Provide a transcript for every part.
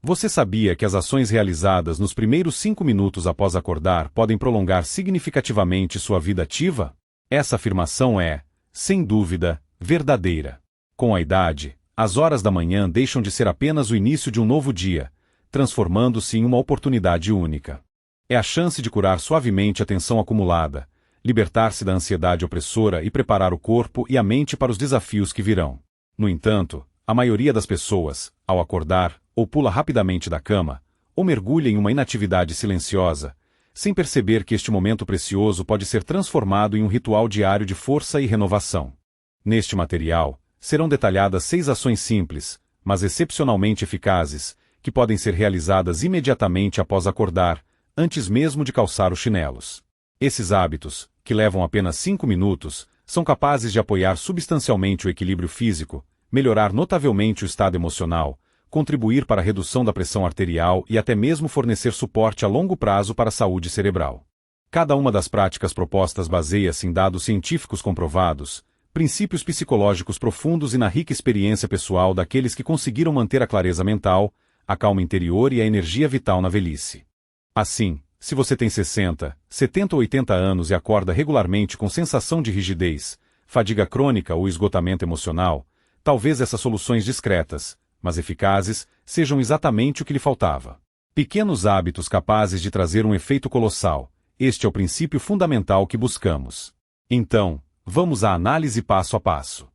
Você sabia que as ações realizadas nos primeiros 5 minutos após acordar podem prolongar significativamente sua vida ativa? Essa afirmação é, sem dúvida, verdadeira. Com a idade, as horas da manhã deixam de ser apenas o início de um novo dia, transformando-se em uma oportunidade única. É a chance de curar suavemente a tensão acumulada, libertar-se da ansiedade opressora e preparar o corpo e a mente para os desafios que virão. No entanto, a maioria das pessoas, ao acordar, ou pula rapidamente da cama, ou mergulha em uma inatividade silenciosa, sem perceber que este momento precioso pode ser transformado em um ritual diário de força e renovação. Neste material, serão detalhadas 6 ações simples, mas excepcionalmente eficazes, que podem ser realizadas imediatamente após acordar, antes mesmo de calçar os chinelos. Esses hábitos, que levam apenas 5 minutos, são capazes de apoiar substancialmente o equilíbrio físico, melhorar notavelmente o estado emocional, contribuir para a redução da pressão arterial e até mesmo fornecer suporte a longo prazo para a saúde cerebral. Cada uma das práticas propostas baseia-se em dados científicos comprovados, princípios psicológicos profundos e na rica experiência pessoal daqueles que conseguiram manter a clareza mental, a calma interior e a energia vital na velhice. Assim, se você tem 60, 70 ou 80 anos e acorda regularmente com sensação de rigidez, fadiga crônica ou esgotamento emocional, talvez essas soluções discretas, mas eficazes, sejam exatamente o que lhe faltava. Pequenos hábitos capazes de trazer um efeito colossal. Este é o princípio fundamental que buscamos. Então, vamos à análise passo a passo.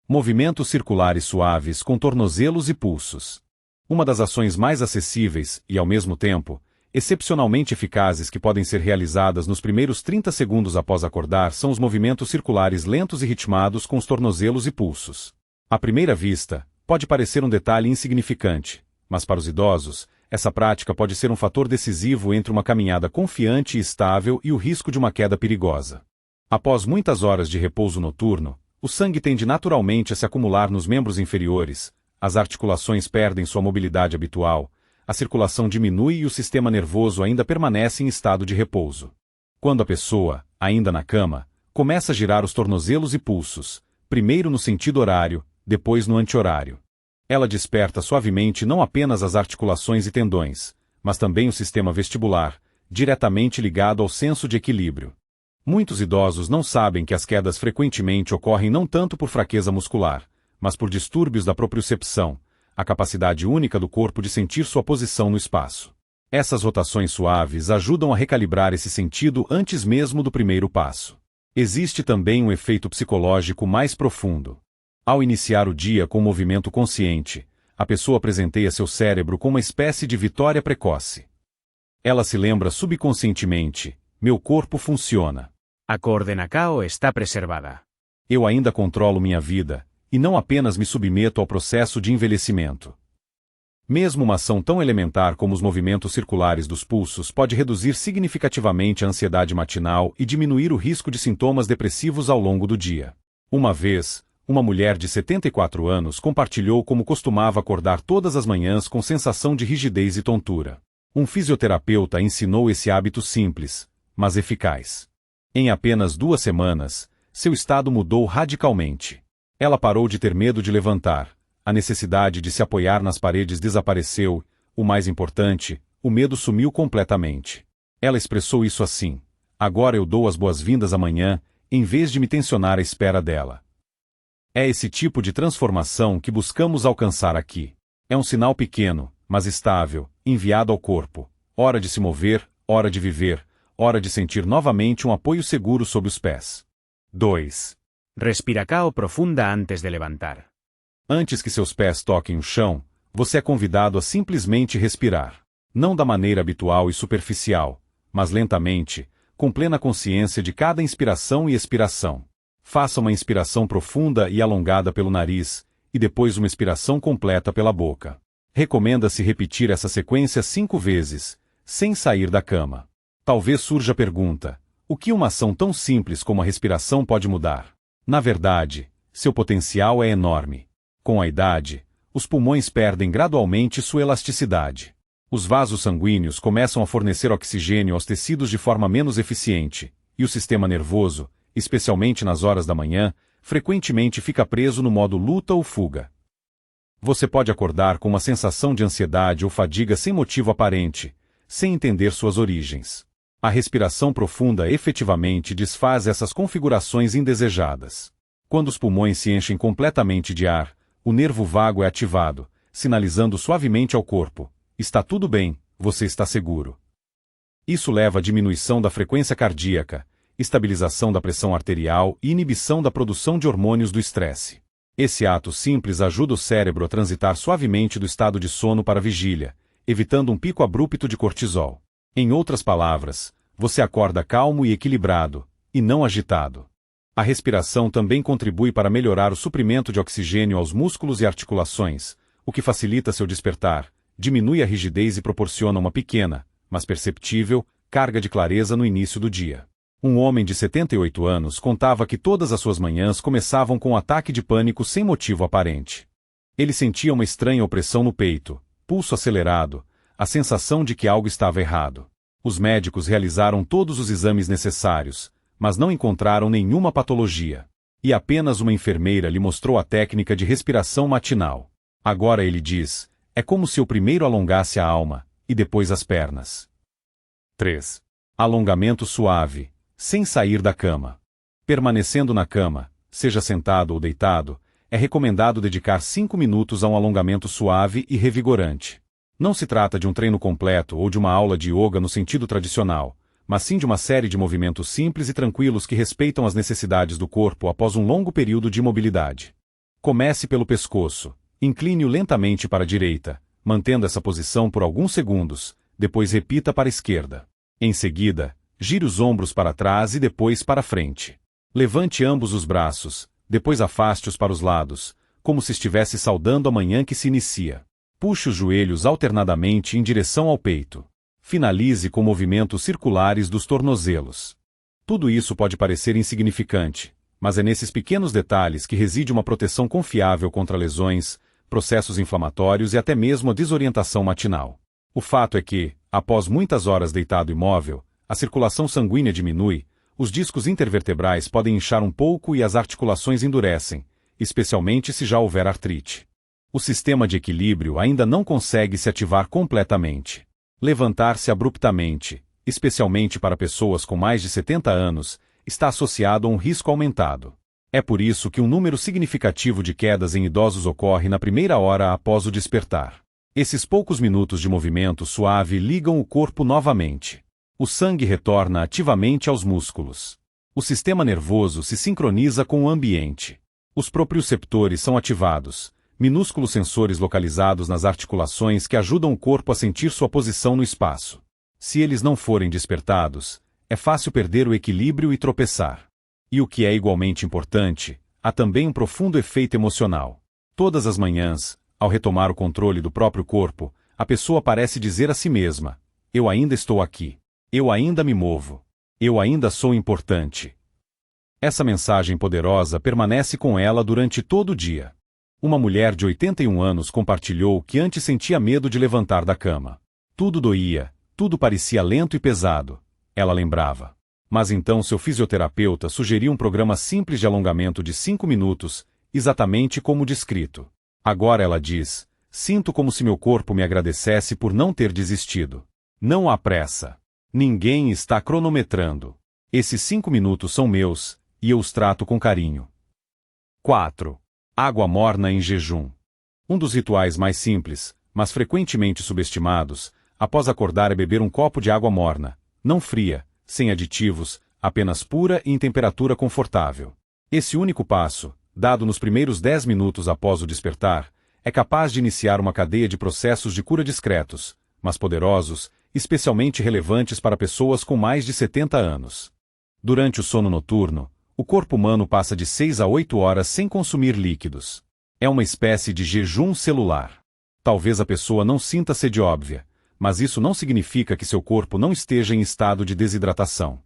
Movimentos circulares suaves com tornozelos e pulsos. Uma das ações mais acessíveis e, ao mesmo tempo, excepcionalmente eficazes que podem ser realizadas nos primeiros 30 segundos após acordar são os movimentos circulares lentos e ritmados com os tornozelos e pulsos. À primeira vista, pode parecer um detalhe insignificante, mas para os idosos, essa prática pode ser um fator decisivo entre uma caminhada confiante e estável e o risco de uma queda perigosa. Após muitas horas de repouso noturno, o sangue tende naturalmente a se acumular nos membros inferiores, as articulações perdem sua mobilidade habitual, a circulação diminui e o sistema nervoso ainda permanece em estado de repouso. Quando a pessoa, ainda na cama, começa a girar os tornozelos e pulsos, primeiro no sentido horário, depois no anti-horário. Ela desperta suavemente não apenas as articulações e tendões, mas também o sistema vestibular, diretamente ligado ao senso de equilíbrio. Muitos idosos não sabem que as quedas frequentemente ocorrem não tanto por fraqueza muscular, mas por distúrbios da propriocepção, a capacidade única do corpo de sentir sua posição no espaço. Essas rotações suaves ajudam a recalibrar esse sentido antes mesmo do primeiro passo. Existe também um efeito psicológico mais profundo. Ao iniciar o dia com um movimento consciente, a pessoa presenteia seu cérebro com uma espécie de vitória precoce. Ela se lembra subconscientemente: meu corpo funciona. A coordenação está preservada. Eu ainda controlo minha vida, e não apenas me submeto ao processo de envelhecimento. Mesmo uma ação tão elementar como os movimentos circulares dos pulsos pode reduzir significativamente a ansiedade matinal e diminuir o risco de sintomas depressivos ao longo do dia. Uma vez, uma mulher de 74 anos compartilhou como costumava acordar todas as manhãs com sensação de rigidez e tontura. Um fisioterapeuta ensinou esse hábito simples, mas eficaz. Em apenas 2 semanas, seu estado mudou radicalmente. Ela parou de ter medo de levantar, a necessidade de se apoiar nas paredes desapareceu, o mais importante, o medo sumiu completamente. Ela expressou isso assim: agora eu dou as boas-vindas amanhã, em vez de me tensionar à espera dela. É esse tipo de transformação que buscamos alcançar aqui. É um sinal pequeno, mas estável, enviado ao corpo. Hora de se mover, hora de viver, hora de sentir novamente um apoio seguro sob os pés. 2. Respiração profunda antes de levantar. Antes que seus pés toquem o chão, você é convidado a simplesmente respirar. Não da maneira habitual e superficial, mas lentamente, com plena consciência de cada inspiração e expiração. Faça uma inspiração profunda e alongada pelo nariz, e depois uma expiração completa pela boca. Recomenda-se repetir essa sequência 5 vezes, sem sair da cama. Talvez surja a pergunta: o que uma ação tão simples como a respiração pode mudar? Na verdade, seu potencial é enorme. Com a idade, os pulmões perdem gradualmente sua elasticidade. Os vasos sanguíneos começam a fornecer oxigênio aos tecidos de forma menos eficiente, e o sistema nervoso, especialmente nas horas da manhã, frequentemente fica preso no modo luta ou fuga. Você pode acordar com uma sensação de ansiedade ou fadiga sem motivo aparente, sem entender suas origens. A respiração profunda efetivamente desfaz essas configurações indesejadas. Quando os pulmões se enchem completamente de ar, o nervo vago é ativado, sinalizando suavemente ao corpo: está tudo bem, você está seguro. Isso leva à diminuição da frequência cardíaca, estabilização da pressão arterial e inibição da produção de hormônios do estresse. Esse ato simples ajuda o cérebro a transitar suavemente do estado de sono para a vigília, evitando um pico abrupto de cortisol. Em outras palavras, você acorda calmo e equilibrado, e não agitado. A respiração também contribui para melhorar o suprimento de oxigênio aos músculos e articulações, o que facilita seu despertar, diminui a rigidez e proporciona uma pequena, mas perceptível, carga de clareza no início do dia. Um homem de 78 anos contava que todas as suas manhãs começavam com um ataque de pânico sem motivo aparente. Ele sentia uma estranha opressão no peito, pulso acelerado, a sensação de que algo estava errado. Os médicos realizaram todos os exames necessários, mas não encontraram nenhuma patologia. E apenas uma enfermeira lhe mostrou a técnica de respiração matinal. Agora ele diz: é como se eu primeiro alongasse a alma, e depois as pernas. 3. Alongamento suave, sem sair da cama. Permanecendo na cama, seja sentado ou deitado, é recomendado dedicar 5 minutos a um alongamento suave e revigorante. Não se trata de um treino completo ou de uma aula de yoga no sentido tradicional, mas sim de uma série de movimentos simples e tranquilos que respeitam as necessidades do corpo após um longo período de imobilidade. Comece pelo pescoço, incline-o lentamente para a direita, mantendo essa posição por alguns segundos, depois repita para a esquerda. Em seguida, gire os ombros para trás e depois para frente. Levante ambos os braços, depois afaste-os para os lados, como se estivesse saudando a manhã que se inicia. Puxe os joelhos alternadamente em direção ao peito. Finalize com movimentos circulares dos tornozelos. Tudo isso pode parecer insignificante, mas é nesses pequenos detalhes que reside uma proteção confiável contra lesões, processos inflamatórios e até mesmo a desorientação matinal. O fato é que, após muitas horas deitado imóvel, a circulação sanguínea diminui, os discos intervertebrais podem inchar um pouco e as articulações endurecem, especialmente se já houver artrite. O sistema de equilíbrio ainda não consegue se ativar completamente. Levantar-se abruptamente, especialmente para pessoas com mais de 70 anos, está associado a um risco aumentado. É por isso que um número significativo de quedas em idosos ocorre na primeira hora após o despertar. Esses poucos minutos de movimento suave ligam o corpo novamente. O sangue retorna ativamente aos músculos. O sistema nervoso se sincroniza com o ambiente. Os proprioceptores são ativados, minúsculos sensores localizados nas articulações que ajudam o corpo a sentir sua posição no espaço. Se eles não forem despertados, é fácil perder o equilíbrio e tropeçar. E o que é igualmente importante, há também um profundo efeito emocional. Todas as manhãs, ao retomar o controle do próprio corpo, a pessoa parece dizer a si mesma: eu ainda estou aqui. Eu ainda me movo. Eu ainda sou importante. Essa mensagem poderosa permanece com ela durante todo o dia. Uma mulher de 81 anos compartilhou que antes sentia medo de levantar da cama. Tudo doía, tudo parecia lento e pesado, ela lembrava. Mas então seu fisioterapeuta sugeriu um programa simples de alongamento de 5 minutos, exatamente como descrito. Agora ela diz: sinto como se meu corpo me agradecesse por não ter desistido. Não há pressa. Ninguém está cronometrando. Esses 5 minutos são meus, e eu os trato com carinho. 4. Água morna em jejum. Um dos rituais mais simples, mas frequentemente subestimados, após acordar é beber um copo de água morna, não fria, sem aditivos, apenas pura e em temperatura confortável. Esse único passo, dado nos primeiros 10 minutos após o despertar, é capaz de iniciar uma cadeia de processos de cura discretos, mas poderosos, especialmente relevantes para pessoas com mais de 70 anos. Durante o sono noturno, o corpo humano passa de 6 a 8 horas sem consumir líquidos. É uma espécie de jejum celular. Talvez a pessoa não sinta sede óbvia, mas isso não significa que seu corpo não esteja em estado de desidratação.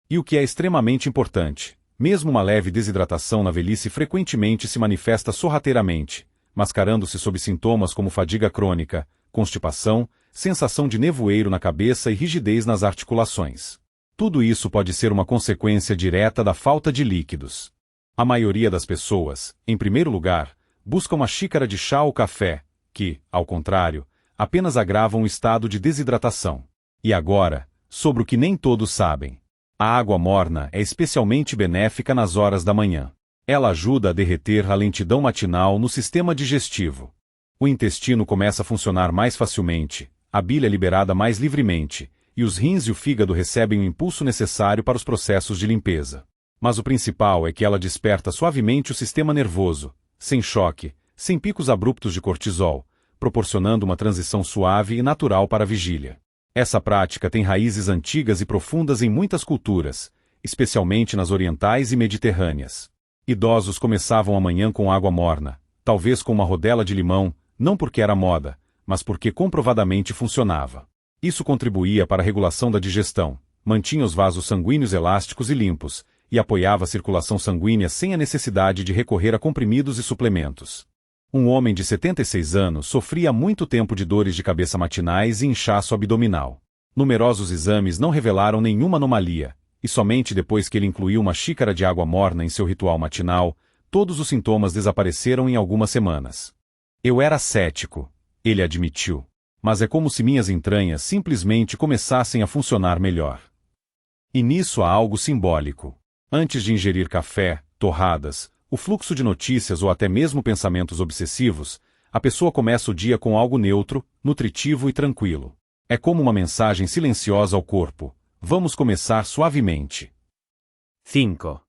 E o que é extremamente importante, mesmo uma leve desidratação na velhice frequentemente se manifesta sorrateiramente, mascarando-se sob sintomas como fadiga crônica, constipação, sensação de nevoeiro na cabeça e rigidez nas articulações. Tudo isso pode ser uma consequência direta da falta de líquidos. A maioria das pessoas, em primeiro lugar, Busca uma xícara de chá ou café, que, ao contrário, apenas agravam o estado de desidratação. E agora, sobre o que nem todos sabem. A água morna é especialmente benéfica nas horas da manhã. Ela ajuda a derreter a lentidão matinal no sistema digestivo. O intestino começa a funcionar mais facilmente, a bile é liberada mais livremente, e os rins e o fígado recebem o impulso necessário para os processos de limpeza. Mas o principal é que ela desperta suavemente o sistema nervoso, sem choque, sem picos abruptos de cortisol, proporcionando uma transição suave e natural para a vigília. Essa prática tem raízes antigas e profundas em muitas culturas, especialmente nas orientais e mediterrâneas. Idosos começavam a manhã com água morna, talvez com uma rodela de limão, não porque era moda, mas porque comprovadamente funcionava. Isso contribuía para a regulação da digestão, mantinha os vasos sanguíneos elásticos e limpos, e apoiava a circulação sanguínea sem a necessidade de recorrer a comprimidos e suplementos. Um homem de 76 anos sofria há muito tempo de dores de cabeça matinais e inchaço abdominal. Numerosos exames não revelaram nenhuma anomalia, e somente depois que ele incluiu uma xícara de água morna em seu ritual matinal, todos os sintomas desapareceram em algumas semanas. Eu era cético, ele admitiu. Mas é como se minhas entranhas simplesmente começassem a funcionar melhor. E nisso há algo simbólico. Antes de ingerir café, torradas, o fluxo de notícias ou até mesmo pensamentos obsessivos, a pessoa começa o dia com algo neutro, nutritivo e tranquilo. É como uma mensagem silenciosa ao corpo. Vamos começar suavemente. 5.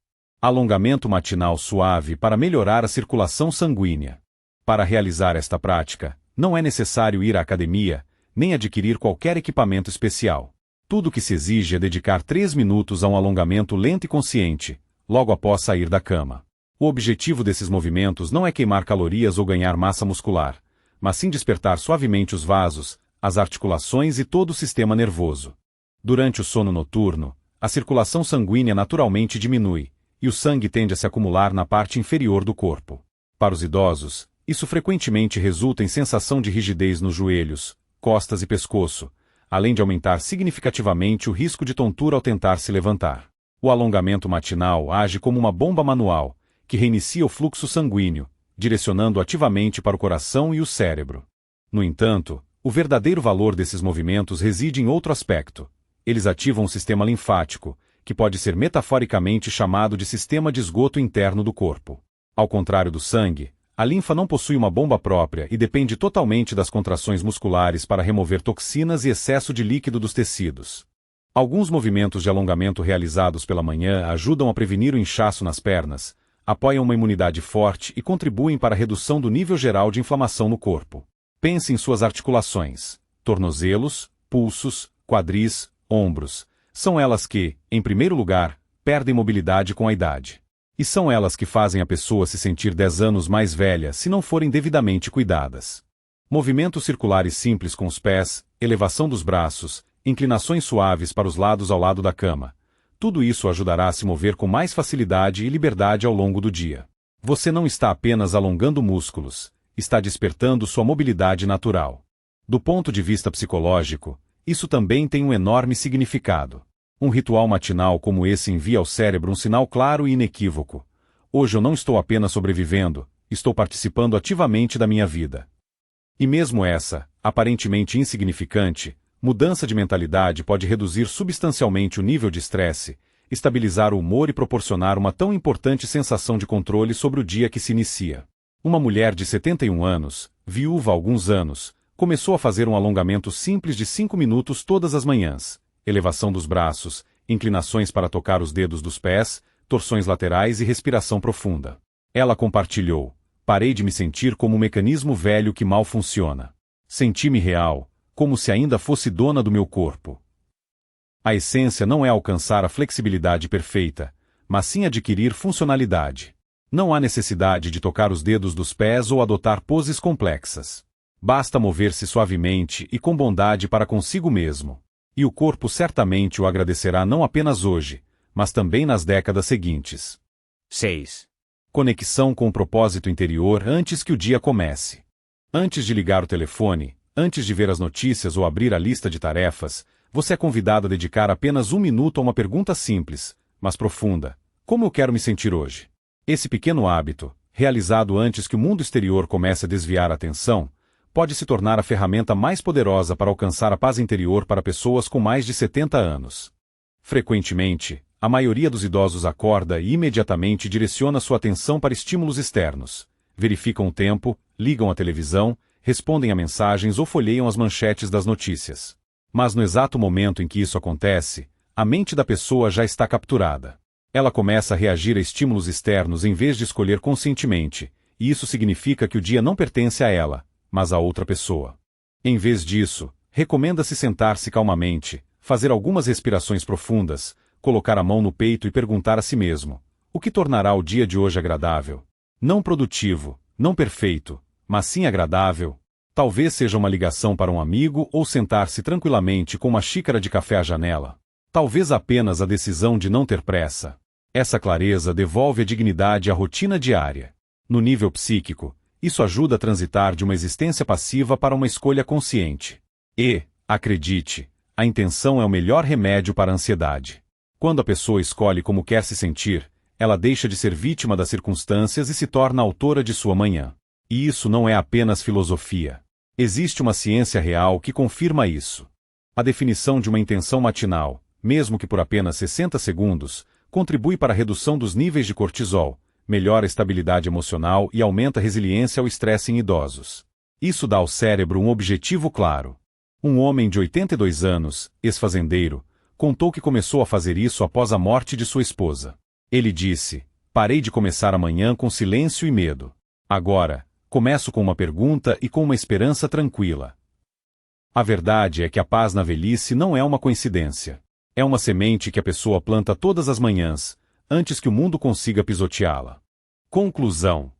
Alongamento matinal suave para melhorar a circulação sanguínea. Para realizar esta prática, não é necessário ir à academia, nem adquirir qualquer equipamento especial. Tudo o que se exige é dedicar 3 minutos a um alongamento lento e consciente, logo após sair da cama. O objetivo desses movimentos não é queimar calorias ou ganhar massa muscular, mas sim despertar suavemente os vasos, as articulações e todo o sistema nervoso. Durante o sono noturno, a circulação sanguínea naturalmente diminui, e o sangue tende a se acumular na parte inferior do corpo. Para os idosos, isso frequentemente resulta em sensação de rigidez nos joelhos, costas e pescoço, além de aumentar significativamente o risco de tontura ao tentar se levantar. O alongamento matinal age como uma bomba manual, que reinicia o fluxo sanguíneo, direcionando ativamente para o coração e o cérebro. No entanto, o verdadeiro valor desses movimentos reside em outro aspecto. Eles ativam o sistema linfático, que pode ser metaforicamente chamado de sistema de esgoto interno do corpo. Ao contrário do sangue, a linfa não possui uma bomba própria e depende totalmente das contrações musculares para remover toxinas e excesso de líquido dos tecidos. Alguns movimentos de alongamento realizados pela manhã ajudam a prevenir o inchaço nas pernas, apoiam uma imunidade forte e contribuem para a redução do nível geral de inflamação no corpo. Pense em suas articulações, tornozelos, pulsos, quadris, ombros. São elas que, em primeiro lugar, perdem mobilidade com a idade. E são elas que fazem a pessoa se sentir 10 anos mais velha se não forem devidamente cuidadas. Movimentos circulares simples com os pés, elevação dos braços, inclinações suaves para os lados ao lado da cama. Tudo isso ajudará a se mover com mais facilidade e liberdade ao longo do dia. Você não está apenas alongando músculos, está despertando sua mobilidade natural. Do ponto de vista psicológico, isso também tem um enorme significado. Um ritual matinal como esse envia ao cérebro um sinal claro e inequívoco. Hoje eu não estou apenas sobrevivendo, estou participando ativamente da minha vida. E mesmo essa, aparentemente insignificante, mudança de mentalidade pode reduzir substancialmente o nível de estresse, estabilizar o humor e proporcionar uma tão importante sensação de controle sobre o dia que se inicia. Uma mulher de 71 anos, viúva há alguns anos, começou a fazer um alongamento simples de 5 minutos todas as manhãs. Elevação dos braços, inclinações para tocar os dedos dos pés, torções laterais e respiração profunda. Ela compartilhou: parei de me sentir como um mecanismo velho que mal funciona. Senti-me real, como se ainda fosse dona do meu corpo. A essência não é alcançar a flexibilidade perfeita, mas sim adquirir funcionalidade. Não há necessidade de tocar os dedos dos pés ou adotar poses complexas. Basta mover-se suavemente e com bondade para consigo mesmo. E o corpo certamente o agradecerá não apenas hoje, mas também nas décadas seguintes. 6. Conexão com o propósito interior antes que o dia comece. Antes de ligar o telefone, antes de ver as notícias ou abrir a lista de tarefas, você é convidado a dedicar apenas 1 minuto a uma pergunta simples, mas profunda: como eu quero me sentir hoje? Esse pequeno hábito, realizado antes que o mundo exterior comece a desviar a atenção, pode se tornar a ferramenta mais poderosa para alcançar a paz interior para pessoas com mais de 70 anos. Frequentemente, a maioria dos idosos acorda e imediatamente direciona sua atenção para estímulos externos. Verificam o tempo, ligam a televisão, respondem a mensagens ou folheiam as manchetes das notícias. Mas no exato momento em que isso acontece, a mente da pessoa já está capturada. Ela começa a reagir a estímulos externos em vez de escolher conscientemente, e isso significa que o dia não pertence a ela, mas a outra pessoa. Em vez disso, recomenda-se sentar-se calmamente, fazer algumas respirações profundas, colocar a mão no peito e perguntar a si mesmo: o que tornará o dia de hoje agradável? Não produtivo, não perfeito, mas sim agradável. Talvez seja uma ligação para um amigo ou sentar-se tranquilamente com uma xícara de café à janela. Talvez apenas a decisão de não ter pressa. Essa clareza devolve a dignidade à rotina diária. No nível psíquico, isso ajuda a transitar de uma existência passiva para uma escolha consciente. E, acredite, a intenção é o melhor remédio para a ansiedade. Quando a pessoa escolhe como quer se sentir, ela deixa de ser vítima das circunstâncias e se torna autora de sua manhã. E isso não é apenas filosofia. Existe uma ciência real que confirma isso. A definição de uma intenção matinal, mesmo que por apenas 60 segundos, contribui para a redução dos níveis de cortisol, melhora a estabilidade emocional e aumenta a resiliência ao estresse em idosos. Isso dá ao cérebro um objetivo claro. Um homem de 82 anos, ex-fazendeiro, contou que começou a fazer isso após a morte de sua esposa. Ele disse: parei de começar amanhã com silêncio e medo. Agora, começo com uma pergunta e com uma esperança tranquila. A verdade é que a paz na velhice não é uma coincidência. É uma semente que a pessoa planta todas as manhãs, antes que o mundo consiga pisoteá-la. Conclusão: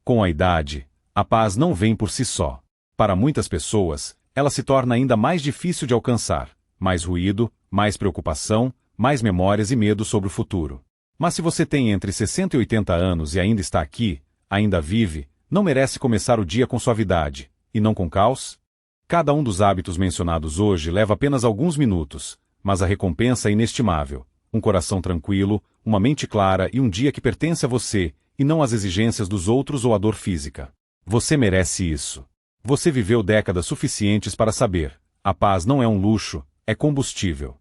com a idade, a paz não vem por si só. Para muitas pessoas, ela se torna ainda mais difícil de alcançar. Mais ruído, mais preocupação, mais memórias e medo sobre o futuro. Mas se você tem entre 60 e 80 anos e ainda está aqui, ainda vive, não merece começar o dia com suavidade, e não com caos? Cada um dos hábitos mencionados hoje leva apenas alguns minutos, mas a recompensa é inestimável. Um coração tranquilo, uma mente clara e um dia que pertence a você, e não às exigências dos outros ou à dor física. Você merece isso. Você viveu décadas suficientes para saber: a paz não é um luxo, é combustível.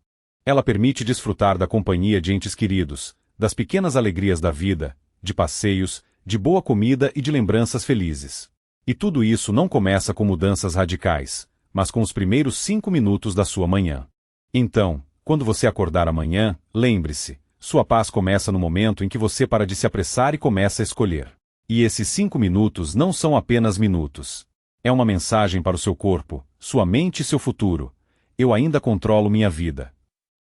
Ela permite desfrutar da companhia de entes queridos, das pequenas alegrias da vida, de passeios, de boa comida e de lembranças felizes. E tudo isso não começa com mudanças radicais, mas com os primeiros 5 minutos da sua manhã. Então, quando você acordar amanhã, lembre-se, sua paz começa no momento em que você para de se apressar e começa a escolher. E esses 5 minutos não são apenas minutos. É uma mensagem para o seu corpo, sua mente e seu futuro. Eu ainda controlo minha vida.